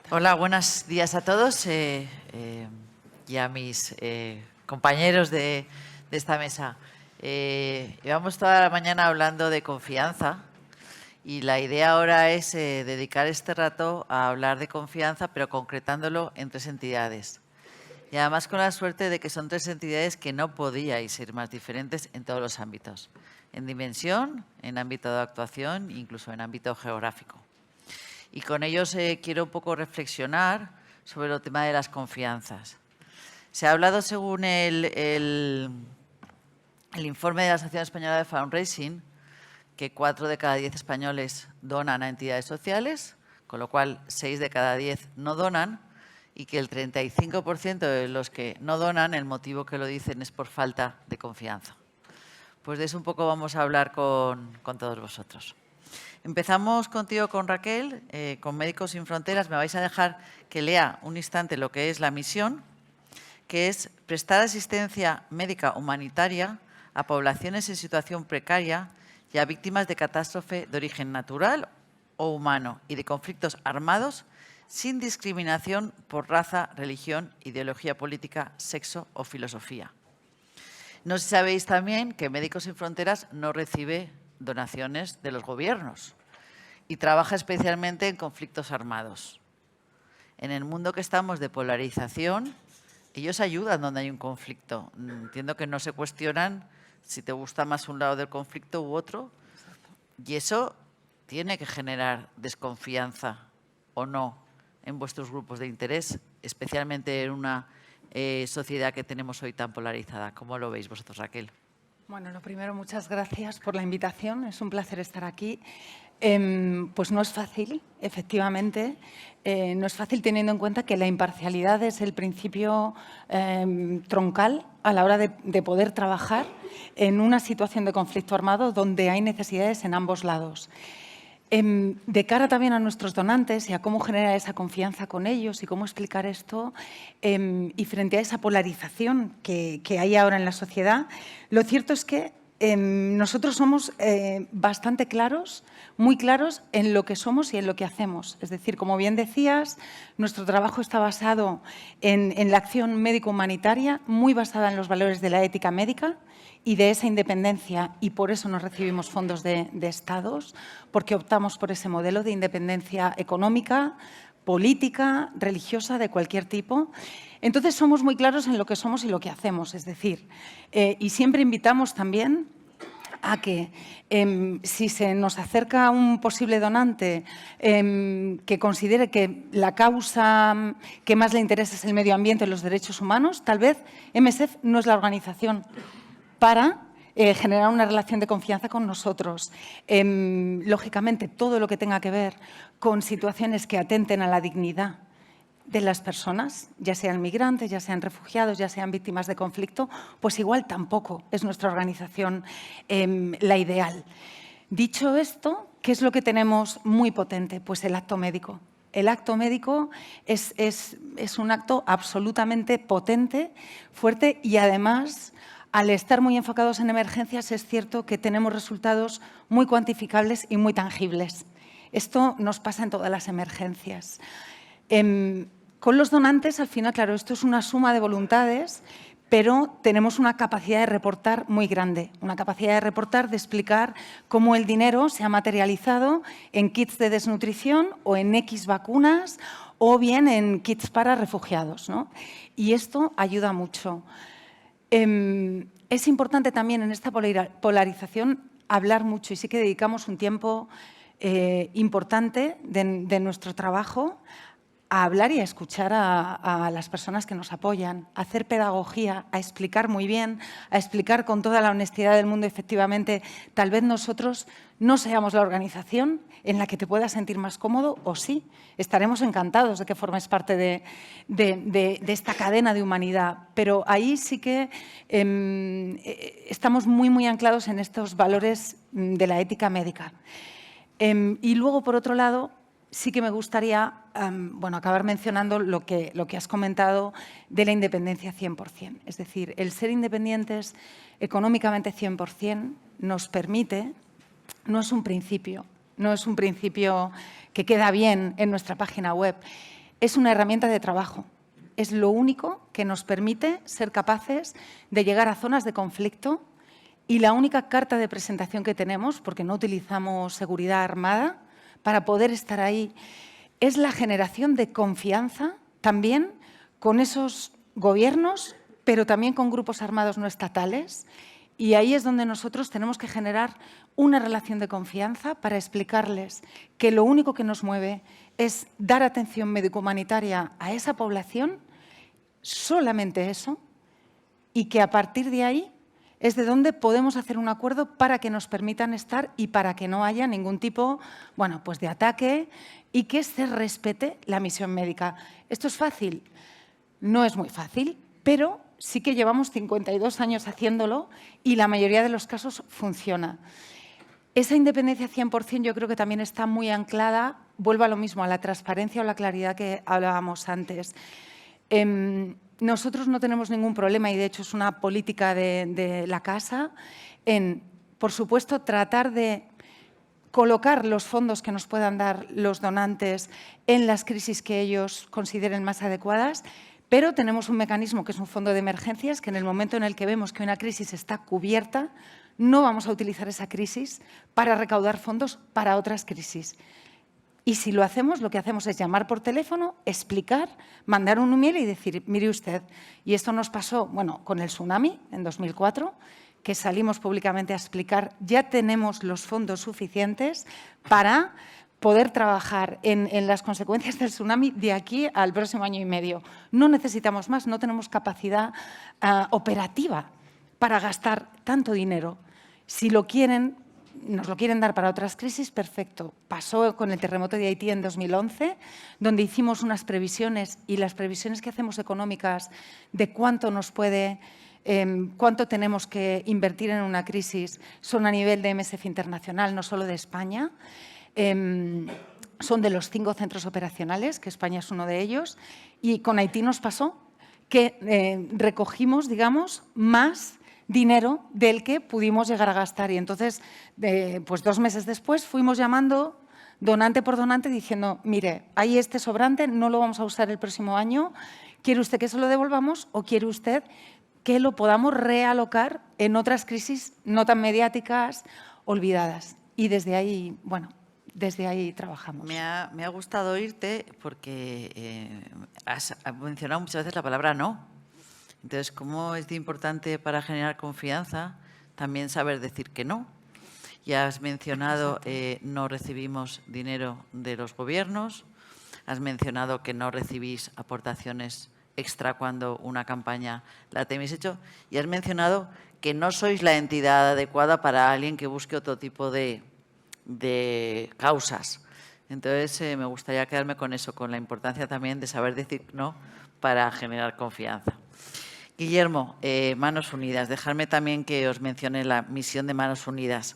Hola, buenos días a todos y a mis compañeros de esta mesa. Llevamos toda la mañana hablando de confianza y la idea ahora es dedicar este rato a hablar de confianza, pero concretándolo en tres entidades. Y además con la suerte de que son tres entidades que no podíais ser más diferentes en todos los ámbitos. En dimensión, en ámbito de actuación, incluso en ámbito geográfico. Y con ellos quiero un poco reflexionar sobre el tema de las confianzas. Se ha hablado, según el informe de la Asociación Española de Fundraising, que 4 de cada 10 españoles donan a entidades sociales, con lo cual 6 de cada 10 no donan, y que el 35% de los que no donan, el motivo que lo dicen es por falta de confianza. Pues de eso un poco vamos a hablar con todos vosotros. Empezamos contigo, con Raquel, con Médicos Sin Fronteras. Me vais a dejar que lea un instante lo que es la misión, que es prestar asistencia médica humanitaria a poblaciones en situación precaria y a víctimas de catástrofe de origen natural o humano y de conflictos armados sin discriminación por raza, religión, ideología política, sexo o filosofía. No sé si sabéis también que Médicos Sin Fronteras no recibe donaciones de los gobiernos y trabaja especialmente en conflictos armados. En el mundo que estamos de polarización, ellos ayudan donde hay un conflicto. Entiendo que no se cuestionan si te gusta más un lado del conflicto u otro, y eso tiene que generar desconfianza o no en vuestros grupos de interés, especialmente en una sociedad que tenemos hoy tan polarizada. ¿Cómo lo veis vosotros, Raquel? Bueno, lo primero, muchas gracias por la invitación. Es un placer estar aquí. Pues no es fácil, efectivamente. No es fácil teniendo en cuenta que la imparcialidad es el principio troncal a la hora de poder trabajar en una situación de conflicto armado donde hay necesidades en ambos lados. De cara también a nuestros donantes y a cómo generar esa confianza con ellos y cómo explicar esto, y frente a esa polarización que hay ahora en la sociedad, lo cierto es que nosotros somos bastante claros, muy claros en lo que somos y en lo que hacemos. Es decir, como bien decías, nuestro trabajo está basado en la acción médico-humanitaria, muy basada en los valores de la ética médica y de esa independencia, y por eso no recibimos fondos de estados, porque optamos por ese modelo de independencia económica, política, religiosa, de cualquier tipo. Entonces, somos muy claros en lo que somos y lo que hacemos. Es decir, y siempre invitamos también a que si se nos acerca un posible donante que considere que la causa que más le interesa es el medio ambiente y los derechos humanos, tal vez MSF no es la organización para generar una relación de confianza con nosotros. Lógicamente, todo lo que tenga que ver con situaciones que atenten a la dignidad de las personas, ya sean migrantes, ya sean refugiados, ya sean víctimas de conflicto, pues igual tampoco es nuestra organización la ideal. Dicho esto, ¿qué es lo que tenemos muy potente? Pues el acto médico. El acto médico es un acto absolutamente potente, fuerte, y además, al estar muy enfocados en emergencias, es cierto que tenemos resultados muy cuantificables y muy tangibles. Esto nos pasa en todas las emergencias. Con los donantes, al final, claro, esto es una suma de voluntades, pero tenemos una capacidad de reportar muy grande, una capacidad de reportar, de explicar cómo el dinero se ha materializado en kits de desnutrición o en X vacunas o bien en kits para refugiados, ¿no? Y esto ayuda mucho. Es importante también en esta polarización hablar mucho, y sí que dedicamos un tiempo importante de nuestro trabajo a hablar y a escuchar a las personas que nos apoyan, a hacer pedagogía, a explicar muy bien, a explicar con toda la honestidad del mundo. Efectivamente, tal vez nosotros no seamos la organización en la que te puedas sentir más cómodo, o sí, estaremos encantados de que formes parte de esta cadena de humanidad, pero ahí sí que estamos muy, muy anclados en estos valores de la ética médica. Y luego, por otro lado, sí que me gustaría acabar mencionando lo que has comentado de la independencia 100%. Es decir, el ser independientes económicamente 100% nos permite, no es un principio, no es un principio que queda bien en nuestra página web, es una herramienta de trabajo. Es lo único que nos permite ser capaces de llegar a zonas de conflicto y la única carta de presentación que tenemos, porque no utilizamos seguridad armada, para poder estar ahí, es la generación de confianza también con esos gobiernos, pero también con grupos armados no estatales. Y ahí es donde nosotros tenemos que generar una relación de confianza para explicarles que lo único que nos mueve es dar atención médico-humanitaria a esa población, solamente eso, y que a partir de ahí es de donde podemos hacer un acuerdo para que nos permitan estar y para que no haya ningún tipo, bueno, pues de ataque y que se respete la misión médica. ¿Esto es fácil? No es muy fácil, pero sí que llevamos 52 años haciéndolo y la mayoría de los casos funciona. Esa independencia 100% yo creo que también está muy anclada, vuelvo a lo mismo, a la transparencia o la claridad que hablábamos antes. Nosotros no tenemos ningún problema y, de hecho, es una política de la Casa en, por supuesto, tratar de colocar los fondos que nos puedan dar los donantes en las crisis que ellos consideren más adecuadas, pero tenemos un mecanismo que es un fondo de emergencias que en el momento en el que vemos que una crisis está cubierta, no vamos a utilizar esa crisis para recaudar fondos para otras crisis. Y si lo hacemos, lo que hacemos es llamar por teléfono, explicar, mandar un email y decir, mire usted, y esto nos pasó, bueno, con el tsunami en 2004, que salimos públicamente a explicar, ya tenemos los fondos suficientes para poder trabajar en las consecuencias del tsunami de aquí al próximo año y medio. No necesitamos más, no tenemos capacidad operativa para gastar tanto dinero. Si lo quieren, nos lo quieren dar para otras crisis, perfecto. Pasó con el terremoto de Haití en 2011, donde hicimos unas previsiones y las previsiones que hacemos económicas de cuánto nos puede, cuánto tenemos que invertir en una crisis son a nivel de MSF internacional, no solo de España. Son de los 5 centros operacionales, que España es uno de ellos, y con Haití nos pasó que recogimos, digamos, más dinero del que pudimos llegar a gastar. Y entonces, pues 2 meses después, fuimos llamando donante por donante diciendo, mire, hay este sobrante, no lo vamos a usar el próximo año, ¿quiere usted que se lo devolvamos o quiere usted que lo podamos realocar en otras crisis no tan mediáticas, olvidadas? Y desde ahí, bueno, desde ahí trabajamos. Me ha gustado oírte porque has mencionado muchas veces la palabra no. Entonces, ¿cómo es de importante para generar confianza también saber decir que no? Ya has mencionado no recibimos dinero de los gobiernos, has mencionado que no recibís aportaciones extra cuando una campaña la tenéis hecho y has mencionado que no sois la entidad adecuada para alguien que busque otro tipo de causas. Entonces, me gustaría quedarme con eso, con la importancia también de saber decir no para generar confianza. Guillermo, Manos Unidas. Dejadme también que os mencione la misión de Manos Unidas.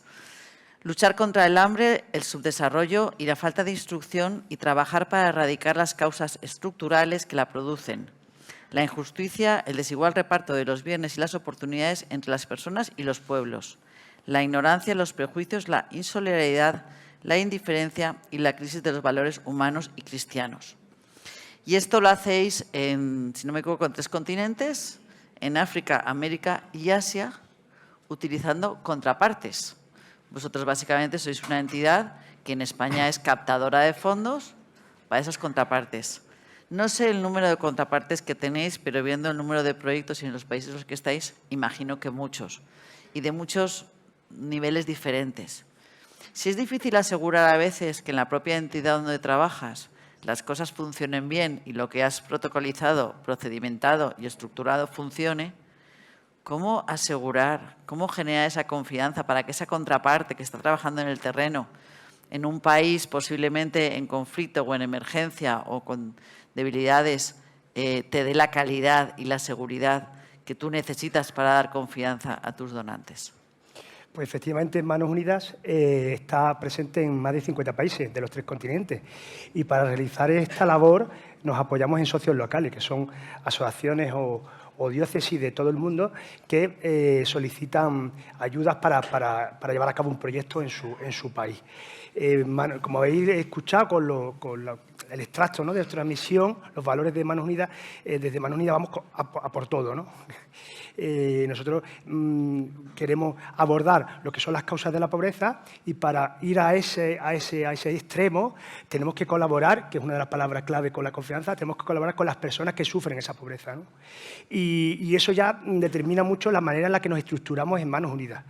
Luchar contra el hambre, el subdesarrollo y la falta de instrucción y trabajar para erradicar las causas estructurales que la producen. La injusticia, el desigual reparto de los bienes y las oportunidades entre las personas y los pueblos. La ignorancia, los prejuicios, la insolidaridad, la indiferencia y la crisis de los valores humanos y cristianos. Y esto lo hacéis, si no me equivoco, en 3 continentes, en África, América y Asia, utilizando contrapartes. Vosotros básicamente sois una entidad que en España es captadora de fondos para esas contrapartes. No sé el número de contrapartes que tenéis, pero viendo el número de proyectos y en los países en los que estáis, imagino que muchos. Y de muchos niveles diferentes. Si es difícil asegurar a veces que en la propia entidad donde trabajas las cosas funcionen bien y lo que has protocolizado, procedimentado y estructurado funcione, ¿cómo asegurar, cómo generar esa confianza para que esa contraparte que está trabajando en el terreno, en un país posiblemente en conflicto o en emergencia o con debilidades, te dé la calidad y la seguridad que tú necesitas para dar confianza a tus donantes? Pues efectivamente Manos Unidas está presente en más de 50 países de los 3 continentes y para realizar esta labor nos apoyamos en socios locales, que son asociaciones o o diócesis de todo el mundo que solicitan ayudas para llevar a cabo un proyecto en su país. Como habéis escuchado con el extracto, ¿no?, de nuestra misión, los valores de Manos Unidas, desde Manos Unidas vamos a por todo, ¿no? Nosotros queremos abordar lo que son las causas de la pobreza y para ir a ese extremo tenemos que colaborar, que es una de las palabras clave con la confianza, tenemos que colaborar con las personas que sufren esa pobreza, ¿no? Y eso ya determina mucho la manera en la que nos estructuramos en Manos Unidas.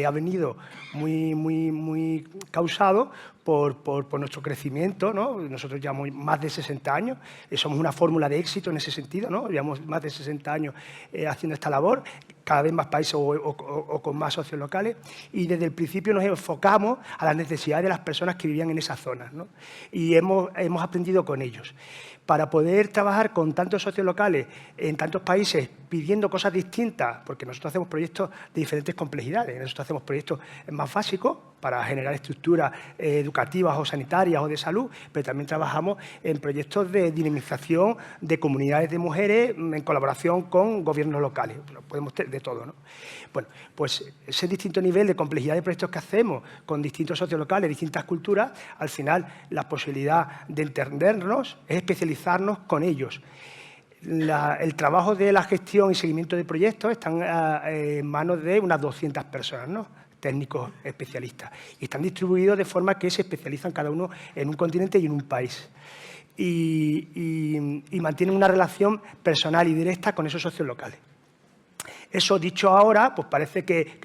Ha venido muy causado por nuestro crecimiento, ¿no? Nosotros llevamos más de 60 años, somos una fórmula de éxito en ese sentido, ¿no? Llevamos más de 60 años haciendo esta labor, cada vez más países o con más socios locales, y desde el principio nos enfocamos a las necesidades de las personas que vivían en esas zonas, ¿no? Y hemos aprendido con ellos. Para poder trabajar con tantos socios locales en tantos países pidiendo cosas distintas, porque nosotros hacemos proyectos de diferentes complejidades. Nosotros hacemos proyectos más básicos para generar estructuras educativas o sanitarias o de salud, pero también trabajamos en proyectos de dinamización de comunidades de mujeres en colaboración con gobiernos locales. Podemos tener de todo, ¿no? Bueno, pues ese distinto nivel de complejidad de proyectos que hacemos con distintos socios locales, distintas culturas, al final la posibilidad de entendernos es especializarnos con ellos. El trabajo de la gestión y seguimiento de proyectos están en manos de unas 200 personas, ¿no?, técnicos especialistas, y están distribuidos de forma que se especializan cada uno en un continente y en un país. Y mantienen una relación personal y directa con esos socios locales. Eso dicho ahora, pues parece que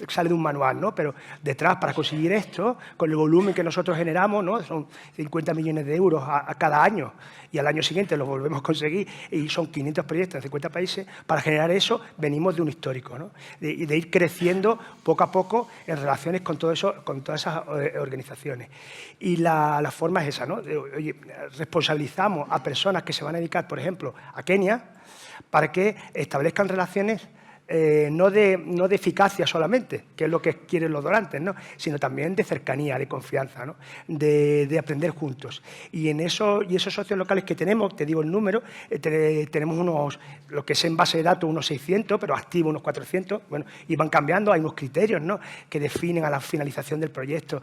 sale de un manual, ¿no? Pero detrás, para conseguir esto, con el volumen que nosotros generamos, ¿no?, son 50 millones de euros a cada año, y al año siguiente lo volvemos a conseguir, y son 500 proyectos en 50 países. Para generar eso venimos de un histórico, ¿no?, de ir creciendo poco a poco en relaciones con todo eso, con todas esas organizaciones. Y la forma es esa, ¿no? Oye, responsabilizamos a personas que se van a dedicar, por ejemplo, a Kenia, para que establezcan relaciones no de eficacia solamente, que es lo que quieren los donantes, ¿no?, sino también de cercanía, de confianza, ¿no?, de aprender juntos. Y esos socios locales que tenemos, te digo el número, tenemos lo que es en base de datos, unos 600, pero activos unos 400, bueno, y van cambiando, hay unos criterios, ¿no?, que definen a la finalización del proyecto,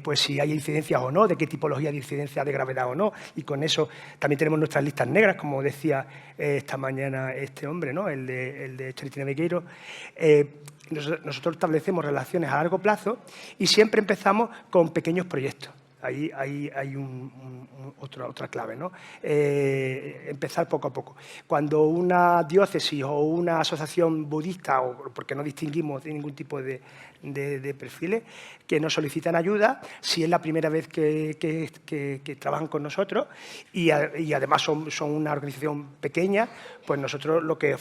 pues si hay incidencias o no, de qué tipología de incidencia, de gravedad o no, y con eso también tenemos nuestras listas negras, como decía esta mañana este hombre, ¿no?, el de Charity Navigator. Nosotros establecemos relaciones a largo plazo y siempre empezamos con pequeños proyectos. Ahí hay otra clave, ¿no? Empezar poco a poco. Cuando una diócesis o una asociación budista, o porque no distinguimos de ningún tipo de perfiles, que nos solicitan ayuda, si es la primera vez que trabajan con nosotros y además son una organización pequeña, pues nosotros lo que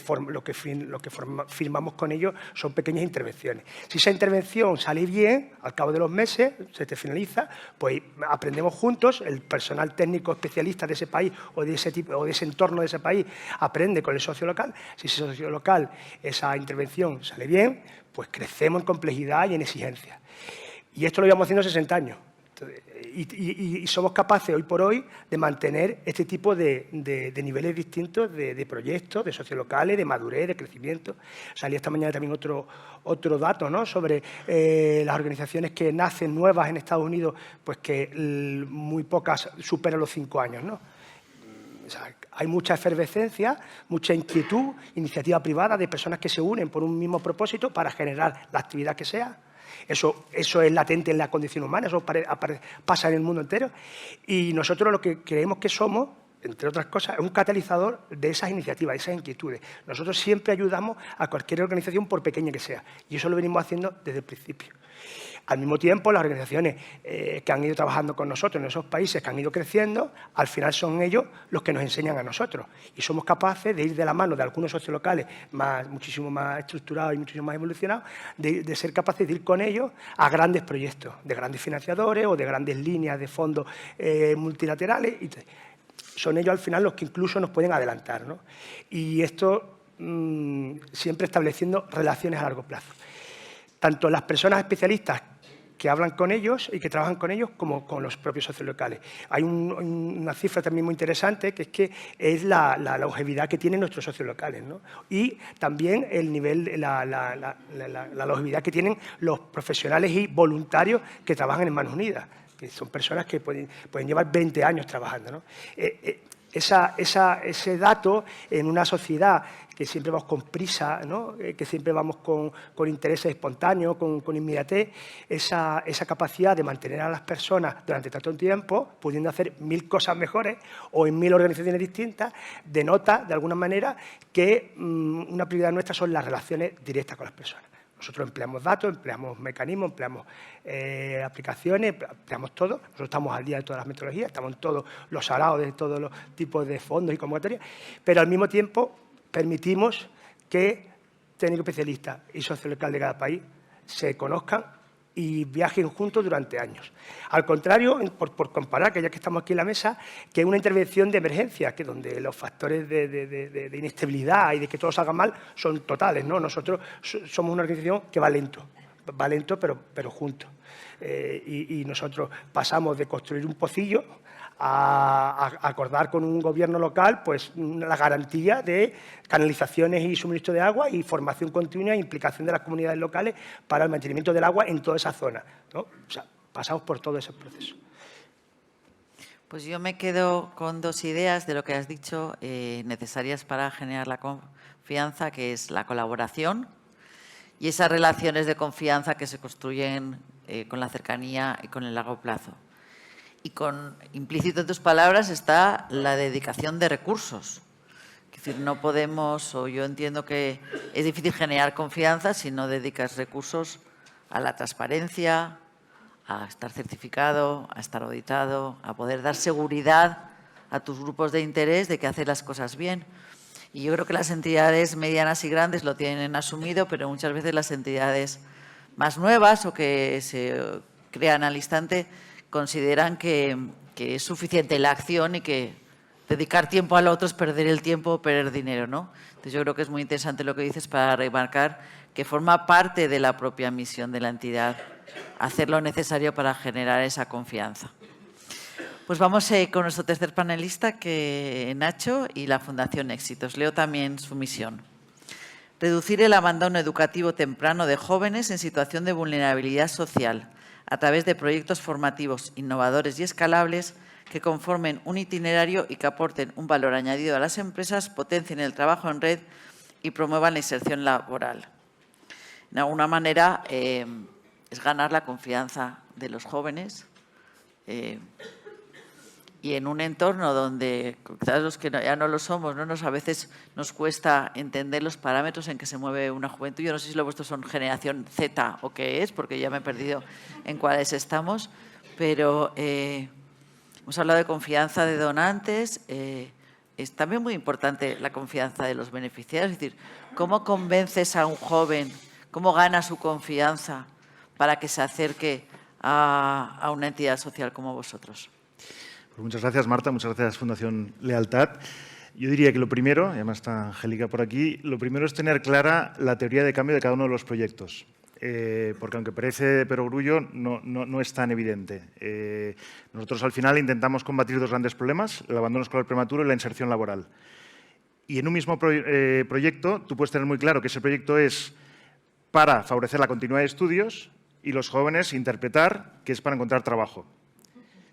firmamos con ellos son pequeñas intervenciones. Si esa intervención sale bien, al cabo de los meses, se te finaliza, pues aprendemos juntos, el personal técnico especialista de ese país o de ese entorno de ese país aprende con el socio local. Si ese socio local, esa intervención sale bien, pues crecemos en complejidad y en exigencia. Y esto lo llevamos haciendo 60 años. Y somos capaces hoy por hoy de mantener este tipo de niveles distintos de proyectos, de socios locales, de madurez, de crecimiento. Salía esta mañana también otro dato, ¿no?, sobre las organizaciones que nacen nuevas en Estados Unidos, pues que muy pocas superan los 5 años, ¿no? O sea, hay mucha efervescencia, mucha inquietud, iniciativa privada de personas que se unen por un mismo propósito para generar la actividad que sea. Eso es latente en la condición humana, eso pasa en el mundo entero. Y nosotros lo que creemos que somos, entre otras cosas, es un catalizador de esas iniciativas, de esas inquietudes. Nosotros siempre ayudamos a cualquier organización, por pequeña que sea, y eso lo venimos haciendo desde el principio. Al mismo tiempo, las organizaciones que han ido trabajando con nosotros en esos países, que han ido creciendo, al final son ellos los que nos enseñan a nosotros. Y somos capaces de ir de la mano de algunos socios locales muchísimo más estructurados y muchísimo más evolucionados, de ser capaces de ir con ellos a grandes proyectos, de grandes financiadores o de grandes líneas de fondos multilaterales. Y son ellos al final los que incluso nos pueden adelantar, ¿no? Y esto siempre estableciendo relaciones a largo plazo. Tanto las personas especialistas que hablan con ellos y que trabajan con ellos como con los propios socios locales. Hay una cifra también muy interesante, que es la longevidad que tienen nuestros socios locales, ¿no? Y también el nivel, la longevidad que tienen los profesionales y voluntarios que trabajan en Manos Unidas, que son personas que pueden llevar 20 años trabajando, ¿no? Ese dato en una sociedad que siempre vamos con prisa, ¿no? Que siempre vamos con intereses espontáneos, con inmediatez, esa capacidad de mantener a las personas durante tanto tiempo, pudiendo hacer 1000 cosas mejores o en 1000 organizaciones distintas, denota de alguna manera que una prioridad nuestra son las relaciones directas con las personas. Nosotros empleamos datos, empleamos mecanismos, empleamos aplicaciones, empleamos todo. Nosotros estamos al día de todas las metodologías, estamos en todos los salados de todos los tipos de fondos y convocatorias, pero al mismo tiempo permitimos que técnicos especialistas y socios locales de cada país se conozcan y viajen juntos durante años. Al contrario, por comparar, que ya que estamos aquí en la mesa, que una intervención de emergencia, que donde los factores de inestabilidad y de que todo salga mal son totales, ¿no? Nosotros somos una organización que va lento pero juntos. Y nosotros pasamos de construir un pocillo a acordar con un gobierno local pues la garantía de canalizaciones y suministro de agua y formación continua e implicación de las comunidades locales para el mantenimiento del agua en toda esa zona, ¿no? O sea, pasamos por todo ese proceso. Pues yo me quedo con 2 ideas de lo que has dicho necesarias para generar la confianza, que es la colaboración y esas relaciones de confianza que se construyen con la cercanía y con el largo plazo. Y implícito en tus palabras está la dedicación de recursos. Es decir, no podemos, o yo entiendo que es difícil generar confianza si no dedicas recursos a la transparencia, a estar certificado, a estar auditado, a poder dar seguridad a tus grupos de interés de que haces las cosas bien. Y yo creo que las entidades medianas y grandes lo tienen asumido, pero muchas veces las entidades más nuevas o que se crean al instante consideran que es suficiente la acción y que dedicar tiempo al otro es perder el tiempo o perder dinero, ¿no? Entonces yo creo que es muy interesante lo que dices para remarcar que forma parte de la propia misión de la entidad hacer lo necesario para generar esa confianza. Pues vamos con nuestro tercer panelista, que Nacho, y la Fundación Éxitos. Leo también su misión. Reducir el abandono educativo temprano de jóvenes en situación de vulnerabilidad social a través de proyectos formativos innovadores y escalables que conformen un itinerario y que aporten un valor añadido a las empresas, potencien el trabajo en red y promuevan la inserción laboral. De alguna manera es ganar la confianza de los jóvenes y en un entorno donde quizás los que ya no lo somos, ¿no? A veces nos cuesta entender los parámetros en que se mueve una juventud. Yo no sé si lo vuestros son generación Z o qué es, porque ya me he perdido en cuáles estamos, pero hemos hablado de confianza de donantes. Es también muy importante la confianza de los beneficiarios, es decir, ¿cómo convences a un joven, cómo gana su confianza para que se acerque a una entidad social como vosotros? Pues muchas gracias, Marta. Muchas gracias, Fundación Lealtad. Yo diría que lo primero, y además está Angélica por aquí, lo primero es tener clara la teoría de cambio de cada uno de los proyectos. Porque aunque parece de perogrullo, no es tan evidente. Nosotros al final intentamos combatir 2 grandes problemas, el abandono escolar prematuro y la inserción laboral. Y en un mismo proyecto, tú puedes tener muy claro que ese proyecto es para favorecer la continuidad de estudios y los jóvenes interpretar que es para encontrar trabajo.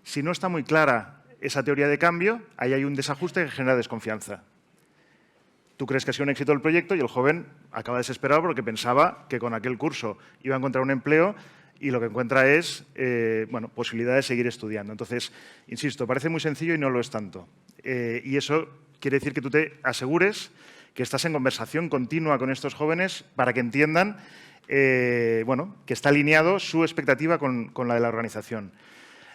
Si no está muy clara esa teoría de cambio, ahí hay un desajuste que genera desconfianza. Tú crees que ha sido un éxito el proyecto y el joven acaba desesperado porque pensaba que con aquel curso iba a encontrar un empleo y lo que encuentra es posibilidad de seguir estudiando. Entonces, insisto, parece muy sencillo y no lo es tanto. Y eso quiere decir que tú te asegures que estás en conversación continua con estos jóvenes para que entiendan que está alineado su expectativa con la de la organización.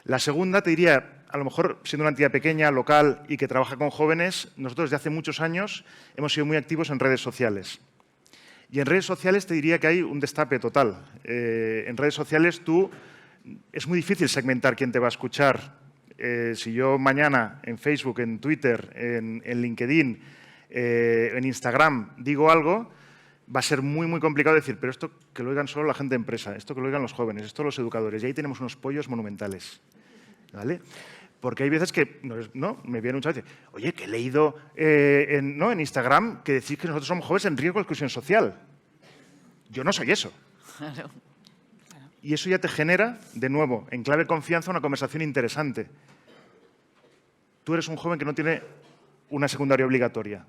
La segunda, te diría, a lo mejor siendo una entidad pequeña, local y que trabaja con jóvenes, nosotros desde hace muchos años hemos sido muy activos en redes sociales. Y en redes sociales te diría que hay un destape total. En redes sociales es muy difícil segmentar quién te va a escuchar. Si yo mañana en Facebook, en Twitter, en LinkedIn, en Instagram digo algo, va a ser muy, muy complicado decir, pero esto que lo oigan solo la gente de empresa, esto que lo oigan los jóvenes, esto los educadores. Y ahí tenemos unos pollos monumentales, ¿vale? Porque hay veces que me viene un chaval y dice, oye, que he leído en Instagram que decís que nosotros somos jóvenes en riesgo de exclusión social. Yo no soy eso. Y eso ya te genera, de nuevo, en clave confianza, una conversación interesante. Tú eres un joven que no tiene una secundaria obligatoria.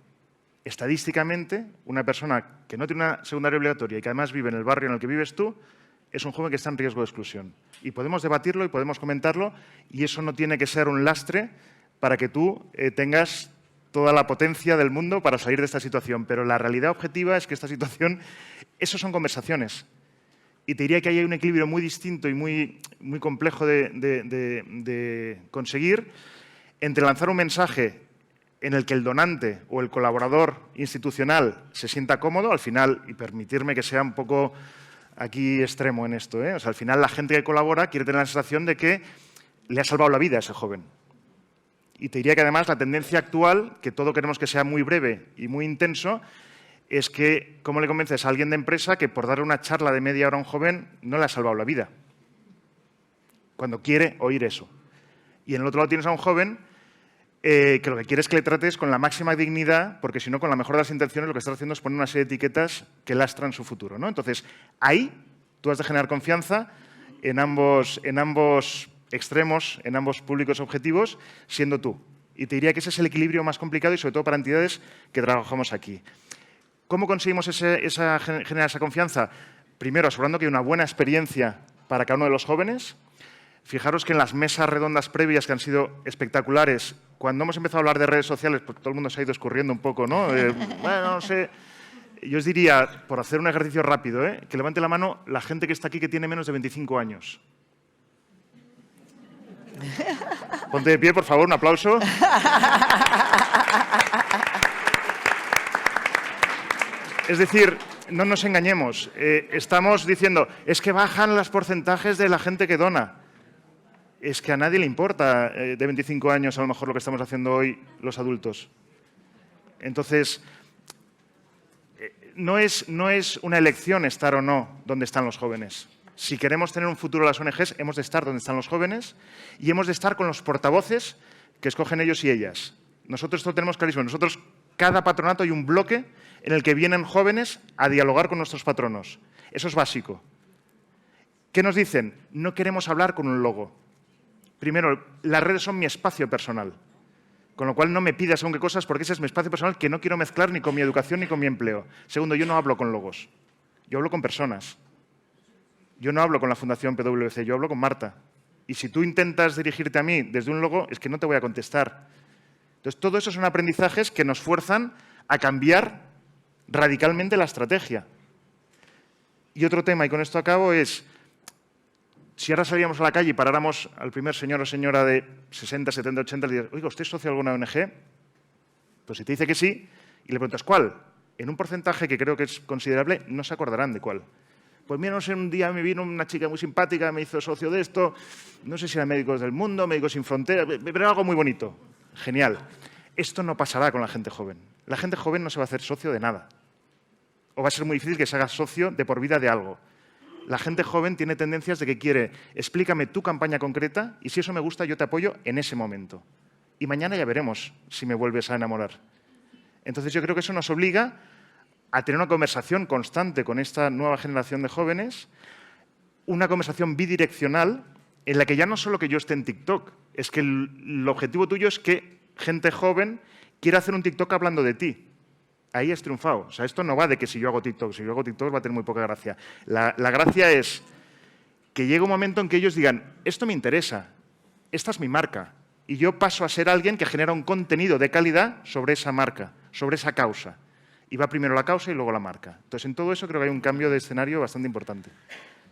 Estadísticamente, una persona que no tiene una secundaria obligatoria y que además vive en el barrio en el que vives tú, es un joven que está en riesgo de exclusión. Y podemos debatirlo y podemos comentarlo, y eso no tiene que ser un lastre para que tú tengas toda la potencia del mundo para salir de esta situación. Pero la realidad objetiva es que esta situación, eso son conversaciones. Y te diría que hay un equilibrio muy distinto y muy complejo de conseguir entre lanzar un mensaje en el que el donante o el colaborador institucional se sienta cómodo, al final, y permitirme que sea un poco aquí extremo en esto, O sea, al final la gente que colabora quiere tener la sensación de que le ha salvado la vida a ese joven. Y te diría que además la tendencia actual, que todo queremos que sea muy breve y muy intenso, es que ¿cómo le convences a alguien de empresa que por darle una charla de media hora a un joven no le ha salvado la vida? Cuando quiere oír eso. Y en el otro lado tienes a un joven que lo que quiere es que le trates con la máxima dignidad, porque si no, con la mejor de las intenciones, lo que estás haciendo es poner una serie de etiquetas que lastran su futuro, ¿no? Entonces, ahí tú has de generar confianza en ambos extremos, en ambos públicos objetivos, siendo tú. Y te diría que ese es el equilibrio más complicado y sobre todo para entidades que trabajamos aquí. ¿Cómo conseguimos generar esa confianza? Primero, asegurando que hay una buena experiencia para cada uno de los jóvenes. Fijaros que en las mesas redondas previas, que han sido espectaculares, cuando hemos empezado a hablar de redes sociales, pues todo el mundo se ha ido escurriendo un poco, ¿no? Bueno, no sé. Yo os diría, por hacer un ejercicio rápido, que levante la mano la gente que está aquí que tiene menos de 25 años. Ponte de pie, por favor, un aplauso. Es decir, no nos engañemos. Estamos diciendo, es que bajan los porcentajes de la gente que dona. Es que a nadie le importa de 25 años a lo mejor lo que estamos haciendo hoy los adultos. Entonces, no es una elección estar o no donde están los jóvenes. Si queremos tener un futuro las ONGs, hemos de estar donde están los jóvenes y hemos de estar con los portavoces que escogen ellos y ellas. Nosotros esto tenemos clarísimo. Nosotros, cada patronato hay un bloque en el que vienen jóvenes a dialogar con nuestros patronos. Eso es básico. ¿Qué nos dicen? No queremos hablar con un logo. Primero, las redes son mi espacio personal, con lo cual no me pidas según qué cosas porque ese es mi espacio personal que no quiero mezclar ni con mi educación ni con mi empleo. Segundo, yo no hablo con logos, yo hablo con personas. Yo no hablo con la Fundación PwC, yo hablo con Marta. Y si tú intentas dirigirte a mí desde un logo, es que no te voy a contestar. Entonces, todo eso son aprendizajes que nos fuerzan a cambiar radicalmente la estrategia. Y otro tema, y con esto acabo, es si ahora salíamos a la calle y paráramos al primer señor o señora de 60, 70, 80 y le dices, oiga, ¿usted es socio de alguna ONG? Pues si te dice que sí y le preguntas ¿cuál? En un porcentaje que creo que es considerable, no se acordarán de cuál. Pues mira, no sé, un día me vino una chica muy simpática, me hizo socio de esto, no sé si eran Médicos del Mundo, Médicos Sin Fronteras, pero algo muy bonito. Genial. Esto no pasará con la gente joven. La gente joven no se va a hacer socio de nada. O va a ser muy difícil que se haga socio de por vida de algo. La gente joven tiene tendencias de que quiere, explícame tu campaña concreta y si eso me gusta yo te apoyo en ese momento. Y mañana ya veremos si me vuelves a enamorar. Entonces yo creo que eso nos obliga a tener una conversación constante con esta nueva generación de jóvenes, una conversación bidireccional en la que ya no solo que yo esté en TikTok, es que el objetivo tuyo es que gente joven quiera hacer un TikTok hablando de ti. Ahí has triunfado. O sea, esto no va de que si yo hago TikTok va a tener muy poca gracia. La gracia es que llegue un momento en que ellos digan, esto me interesa, esta es mi marca, y yo paso a ser alguien que genera un contenido de calidad sobre esa marca, sobre esa causa. Y va primero la causa y luego la marca. Entonces, en todo eso creo que hay un cambio de escenario bastante importante.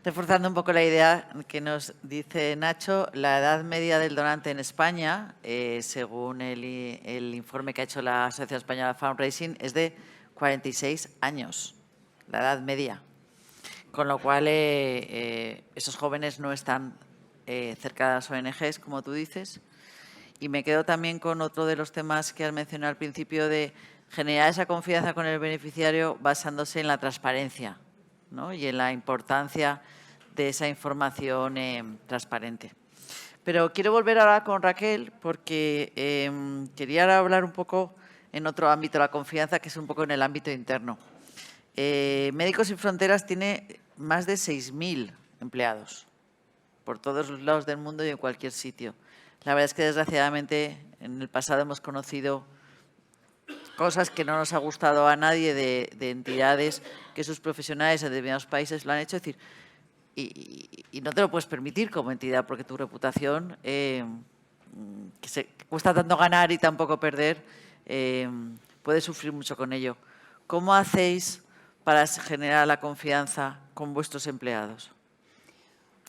Reforzando un poco la idea que nos dice Nacho, la edad media del donante en España, según el informe que ha hecho la Asociación Española de Fundraising, es de 46 años, la edad media. Con lo cual, esos jóvenes no están cerca de las ONGs, como tú dices. Y me quedo también con otro de los temas que has mencionado al principio de generar esa confianza con el beneficiario basándose en la transparencia, ¿no? Y en la importancia de esa información transparente. Pero quiero volver ahora con Raquel porque quería hablar un poco en otro ámbito, la confianza, que es un poco en el ámbito interno. Médicos Sin Fronteras tiene más de 6.000 empleados por todos los lados del mundo y en cualquier sitio. La verdad es que, desgraciadamente, en el pasado hemos conocido cosas que no nos ha gustado a nadie de entidades que sus profesionales en determinados países lo han hecho. Es decir, y no te lo puedes permitir como entidad porque tu reputación, que cuesta tanto ganar y tan poco perder, puede sufrir mucho con ello. ¿Cómo hacéis para generar la confianza con vuestros empleados?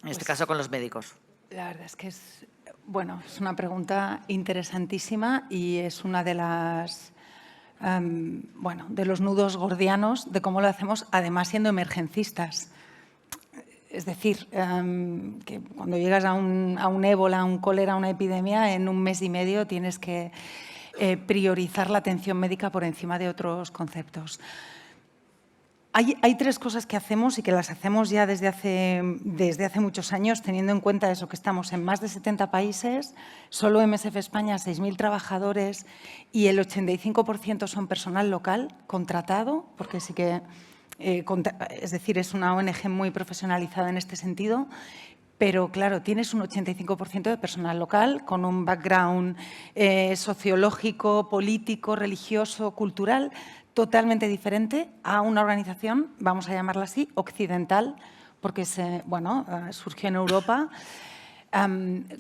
En este caso, con los médicos. La verdad es que es una pregunta interesantísima y es una de las de los nudos gordianos de cómo lo hacemos, además siendo emergencistas. Es decir, que cuando llegas a un ébola, a un cólera, a una epidemia, en un mes y medio tienes que priorizar la atención médica por encima de otros conceptos. Hay tres cosas que hacemos y que las hacemos ya desde hace muchos años, teniendo en cuenta eso, que estamos en más de 70 países, solo MSF España 6.000 trabajadores y el 85% son personal local, contratado, porque sí que, es decir, es una ONG muy profesionalizada en este sentido, pero claro, tienes un 85% de personal local con un background sociológico, político, religioso, cultural, totalmente diferente a una organización, vamos a llamarla así, occidental, porque surgió en Europa.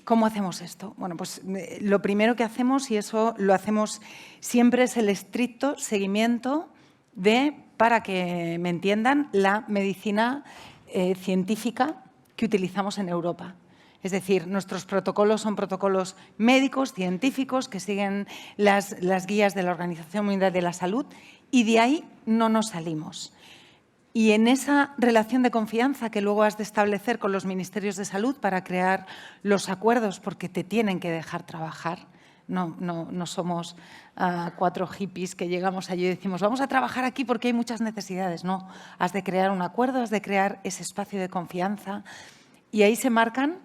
¿Cómo hacemos esto? Bueno, pues lo primero que hacemos, y eso lo hacemos siempre, es el estricto seguimiento para que me entiendan, la medicina científica que utilizamos en Europa. Es decir, nuestros protocolos son protocolos médicos, científicos, que siguen las guías de la Organización Mundial de la Salud y de ahí no nos salimos. Y en esa relación de confianza que luego has de establecer con los ministerios de salud para crear los acuerdos, porque te tienen que dejar trabajar. No somos 4 hippies que llegamos allí y decimos vamos a trabajar aquí porque hay muchas necesidades. No, has de crear un acuerdo, has de crear ese espacio de confianza y ahí se marcan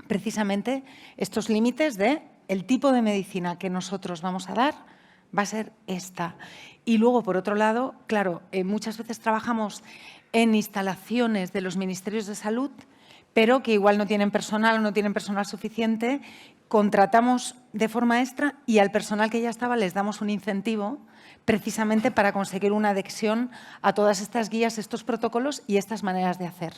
precisamente estos límites de el tipo de medicina que nosotros vamos a dar va a ser esta. Y luego, por otro lado, claro, muchas veces trabajamos en instalaciones de los ministerios de salud, pero que igual no tienen personal o no tienen personal suficiente, contratamos de forma extra y al personal que ya estaba les damos un incentivo precisamente para conseguir una adhesión a todas estas guías, estos protocolos y estas maneras de hacer.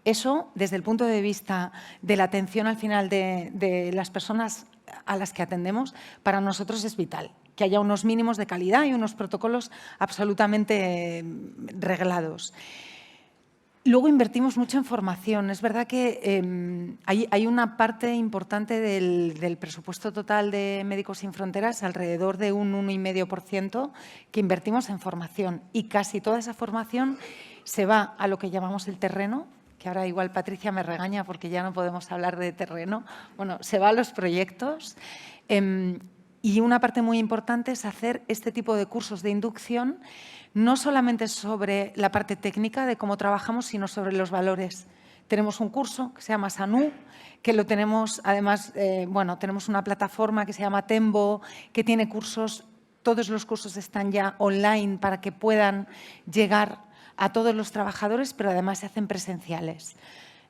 Eso, desde el punto de vista de la atención al final de las personas a las que atendemos, para nosotros es vital, que haya unos mínimos de calidad y unos protocolos absolutamente reglados. Luego invertimos mucho en formación. Es verdad que hay una parte importante del presupuesto total de Médicos Sin Fronteras, alrededor de un 1,5%, que invertimos en formación. Y casi toda esa formación se va a lo que llamamos el terreno, que ahora igual Patricia me regaña porque ya no podemos hablar de terreno. Bueno, se va a los proyectos. Y una parte muy importante es hacer este tipo de cursos de inducción, no solamente sobre la parte técnica de cómo trabajamos, sino sobre los valores. Tenemos un curso que se llama SANU, que lo tenemos, además, tenemos una plataforma que se llama Tembo, que tiene cursos, todos los cursos están ya online para que puedan llegar a todos los trabajadores, pero además se hacen presenciales.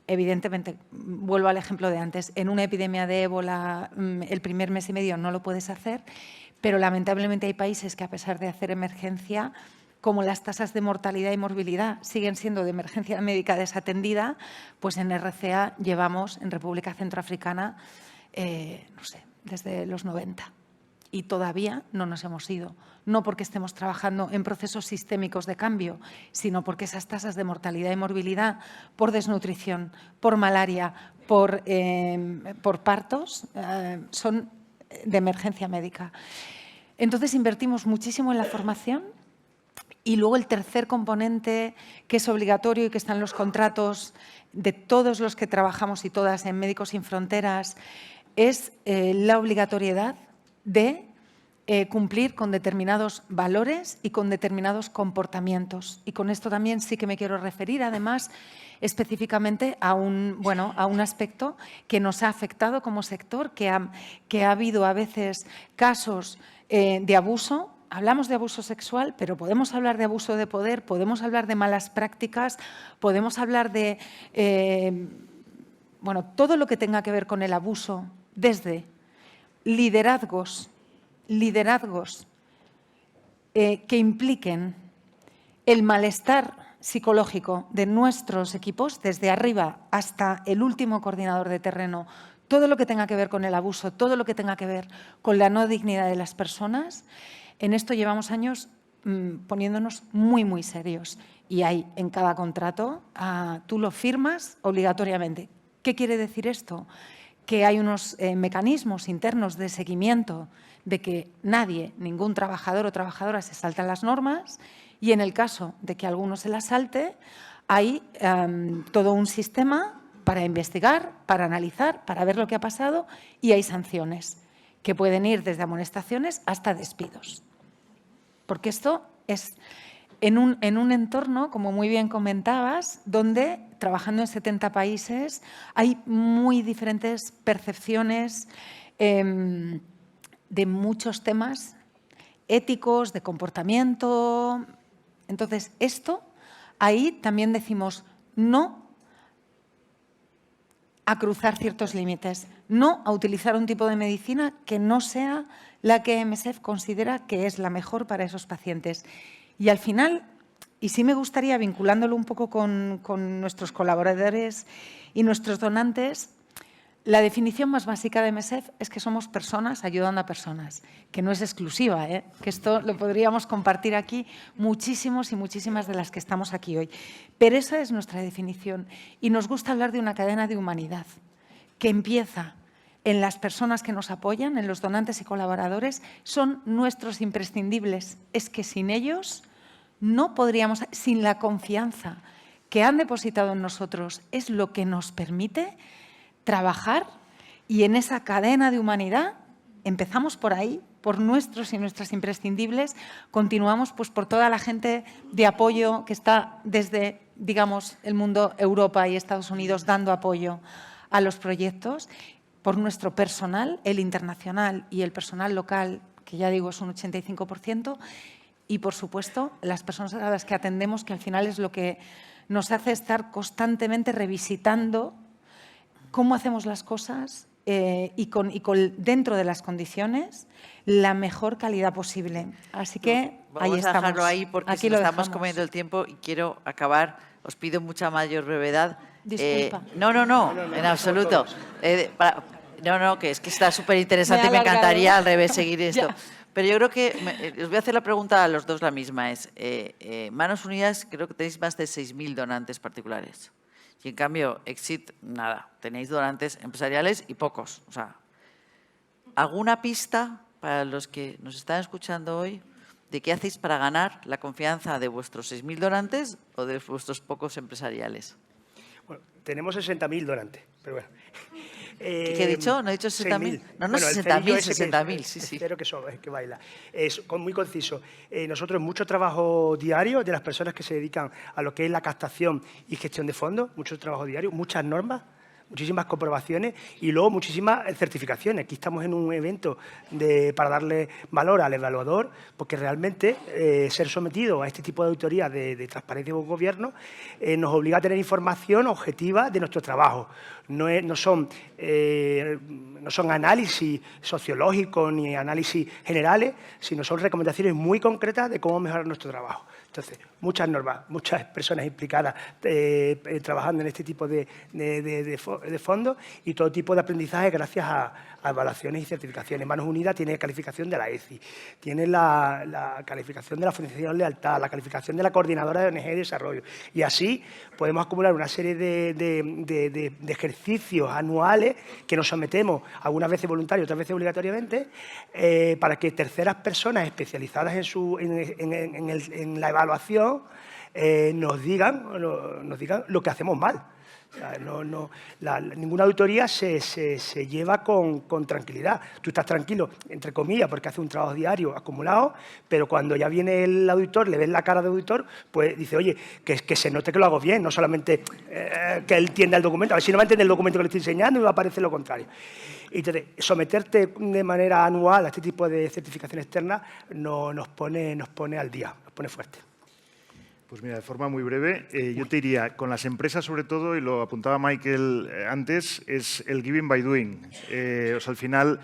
Evidentemente, vuelvo al ejemplo de antes, en una epidemia de ébola el primer mes y medio no lo puedes hacer, pero lamentablemente hay países que a pesar de hacer emergencia, como las tasas de mortalidad y morbilidad siguen siendo de emergencia médica desatendida, pues en RCA llevamos en República Centroafricana, desde los 90. Y todavía no nos hemos ido, no porque estemos trabajando en procesos sistémicos de cambio, sino porque esas tasas de mortalidad y morbilidad por desnutrición, por malaria, por partos, son de emergencia médica. Entonces, invertimos muchísimo en la formación y luego el tercer componente, que es obligatorio y que está en los contratos de todos los que trabajamos y todas en Médicos Sin Fronteras, es la obligatoriedad de cumplir con determinados valores y con determinados comportamientos. Y con esto también sí que me quiero referir, además, específicamente a un aspecto que nos ha afectado como sector, que ha habido a veces casos de abuso. Hablamos de abuso sexual, pero podemos hablar de abuso de poder, podemos hablar de malas prácticas, podemos hablar de todo lo que tenga que ver con el abuso, desde liderazgos que impliquen el malestar psicológico de nuestros equipos, desde arriba hasta el último coordinador de terreno, todo lo que tenga que ver con el abuso, todo lo que tenga que ver con la no dignidad de las personas. En esto llevamos años poniéndonos muy, muy serios. Y hay en cada contrato, tú lo firmas obligatoriamente. ¿Qué quiere decir esto? Que hay unos mecanismos internos de seguimiento de que nadie, ningún trabajador o trabajadora se saltan las normas, y en el caso de que alguno se las salte, hay todo un sistema para investigar, para analizar, para ver lo que ha pasado, y hay sanciones que pueden ir desde amonestaciones hasta despidos. Porque esto es en un entorno, como muy bien comentabas, donde trabajando en 70 países hay muy diferentes percepciones de muchos temas éticos, de comportamiento. Entonces, ahí también decimos no a cruzar ciertos límites, no a utilizar un tipo de medicina que no sea la que MSF considera que es la mejor para esos pacientes. Y al final, y sí me gustaría, vinculándolo un poco con nuestros colaboradores y nuestros donantes, la definición más básica de MSF es que somos personas ayudando a personas, que no es exclusiva, que esto lo podríamos compartir aquí muchísimos y muchísimas de las que estamos aquí hoy. Pero esa es nuestra definición y nos gusta hablar de una cadena de humanidad que empieza en las personas que nos apoyan, en los donantes y colaboradores, son nuestros imprescindibles. Es que sin ellos no podríamos, sin la confianza que han depositado en nosotros, es lo que nos permite trabajar, y en esa cadena de humanidad empezamos por ahí, por nuestros y nuestras imprescindibles, continuamos pues por toda la gente de apoyo que está desde, digamos, el mundo Europa y Estados Unidos dando apoyo a los proyectos, por nuestro personal, el internacional y el personal local, que ya digo es un 85%, y por supuesto las personas a las que atendemos, que al final es lo que nos hace estar constantemente revisitando cómo hacemos las cosas y dentro de las condiciones la mejor calidad posible. Así que ahí estamos. Vamos a dejarlo ahí porque aquí nos estamos comiendo el tiempo y quiero acabar. Os pido mucha mayor brevedad. Disculpa. No, en absoluto. Que es que está súper interesante y me encantaría al revés seguir esto. Pero yo creo que os voy a hacer la pregunta a los dos la misma. Manos Unidas, creo que tenéis más de 6.000 donantes particulares. Y en cambio, Exit, nada. Tenéis donantes empresariales y pocos. O sea, ¿alguna pista para los que nos están escuchando hoy de qué hacéis para ganar la confianza de vuestros 6.000 donantes o de vuestros pocos empresariales? Bueno, tenemos 60.000 donantes, pero bueno. ¿Qué he dicho? ¿No he dicho 60.000? No, 60.000, 60.000, sí. Espero que baila. Es muy conciso. Nosotros mucho trabajo diario de las personas que se dedican a lo que es la captación y gestión de fondos, mucho trabajo diario, muchas normas, muchísimas comprobaciones y luego muchísimas certificaciones. Aquí estamos en un evento para darle valor al evaluador, porque realmente ser sometido a este tipo de auditoría de transparencia del gobierno nos obliga a tener información objetiva de nuestro trabajo. No son análisis sociológicos ni análisis generales, sino son recomendaciones muy concretas de cómo mejorar nuestro trabajo. Entonces, muchas normas, muchas personas implicadas trabajando en este tipo de fondos y todo tipo de aprendizaje gracias a evaluaciones y certificaciones. Manos Unidas tiene calificación de la ECI, tiene la calificación de la Fundación Lealtad, la calificación de la Coordinadora de ONG de Desarrollo. Y así podemos acumular una serie de ejercicios anuales que nos sometemos, algunas veces voluntarios, otras veces obligatoriamente, para que terceras personas especializadas en la evaluación nos digan lo que hacemos mal. O sea, ninguna auditoría se lleva con tranquilidad. Tú estás tranquilo, entre comillas, porque hace un trabajo diario acumulado, pero cuando ya viene el auditor, le ves la cara de auditor, pues dice, oye, que se note que lo hago bien, no solamente que él entienda el documento. A ver si no va a entender el documento que le estoy enseñando y va a parecer lo contrario. Y entonces, someterte de manera anual a este tipo de certificación externa nos pone al día, nos pone fuerte. Pues mira, de forma muy breve, yo te diría, con las empresas sobre todo, y lo apuntaba Michael antes, es el giving by doing. O sea, al final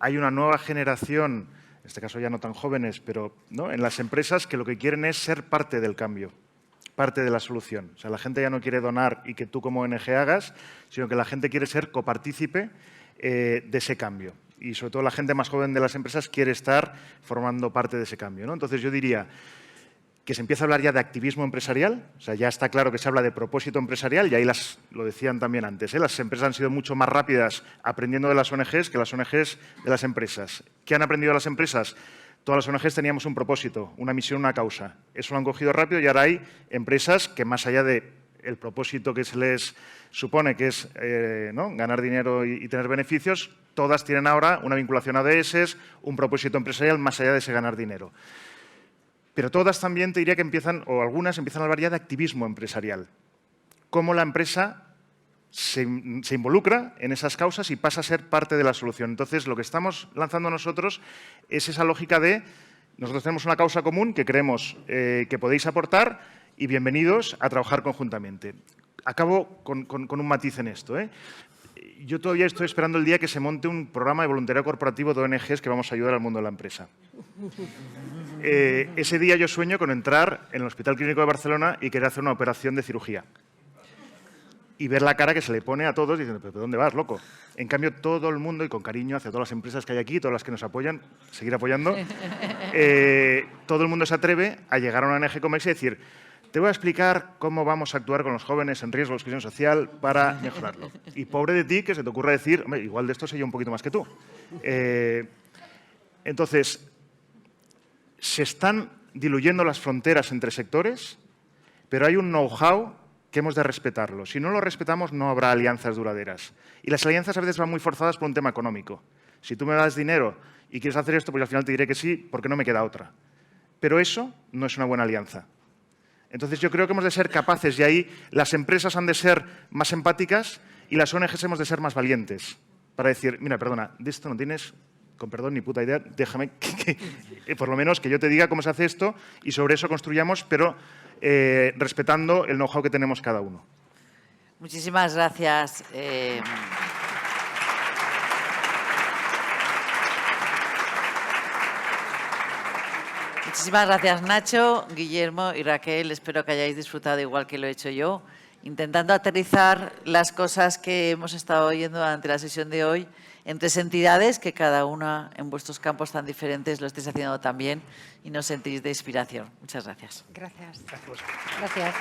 hay una nueva generación, en este caso ya no tan jóvenes, pero ¿no?, en las empresas que lo que quieren es ser parte del cambio, parte de la solución. O sea, la gente ya no quiere donar y que tú como ONG hagas, sino que la gente quiere ser copartícipe de ese cambio. Y sobre todo la gente más joven de las empresas quiere estar formando parte de ese cambio, ¿no? Entonces yo diría que se empieza a hablar ya de activismo empresarial, o sea, ya está claro que se habla de propósito empresarial y ahí lo decían también antes, las empresas han sido mucho más rápidas aprendiendo de las ONGs que las ONGs de las empresas. ¿Qué han aprendido las empresas? Todas las ONGs teníamos un propósito, una misión, una causa. Eso lo han cogido rápido y ahora hay empresas que más allá del propósito que se les supone que es ¿no?, ganar dinero y tener beneficios, todas tienen ahora una vinculación a ODS, un propósito empresarial más allá de ese ganar dinero. Pero todas también te diría que empiezan, o algunas empiezan a hablar ya de activismo empresarial. Cómo la empresa se involucra en esas causas y pasa a ser parte de la solución. Entonces, lo que estamos lanzando nosotros es esa lógica de nosotros tenemos una causa común que creemos que podéis aportar y bienvenidos a trabajar conjuntamente. Acabo con un matiz en esto. Yo todavía estoy esperando el día que se monte un programa de voluntariado corporativo de ONGs que vamos a ayudar al mundo de la empresa. Ese día yo sueño con entrar en el Hospital Clínico de Barcelona y querer hacer una operación de cirugía. Y ver la cara que se le pone a todos diciendo, ¿pero dónde vas, loco? En cambio, todo el mundo, y con cariño hacia todas las empresas que hay aquí, todas las que nos apoyan, seguir apoyando, todo el mundo se atreve a llegar a una ONG como esa y decir, te voy a explicar cómo vamos a actuar con los jóvenes en riesgo de exclusión social para mejorarlo. Y pobre de ti que se te ocurra decir, hombre, igual de esto sé yo un poquito más que tú. Entonces, se están diluyendo las fronteras entre sectores, pero hay un know-how que hemos de respetarlo. Si no lo respetamos, no habrá alianzas duraderas. Y las alianzas a veces van muy forzadas por un tema económico. Si tú me das dinero y quieres hacer esto, pues al final te diré que sí, porque no me queda otra. Pero eso no es una buena alianza. Entonces, yo creo que hemos de ser capaces, y ahí las empresas han de ser más empáticas y las ONGs hemos de ser más valientes, para decir, mira, perdona, de esto no tienes, con perdón, ni puta idea, déjame que por lo menos que yo te diga cómo se hace esto y sobre eso construyamos, pero respetando el know-how que tenemos cada uno. Muchísimas gracias. Muchísimas gracias, Nacho, Guillermo y Raquel. Espero que hayáis disfrutado igual que lo he hecho yo, intentando aterrizar las cosas que hemos estado oyendo durante la sesión de hoy en tres entidades que cada una en vuestros campos tan diferentes lo estáis haciendo también y nos sentís de inspiración. Muchas gracias. Gracias. Gracias. Gracias.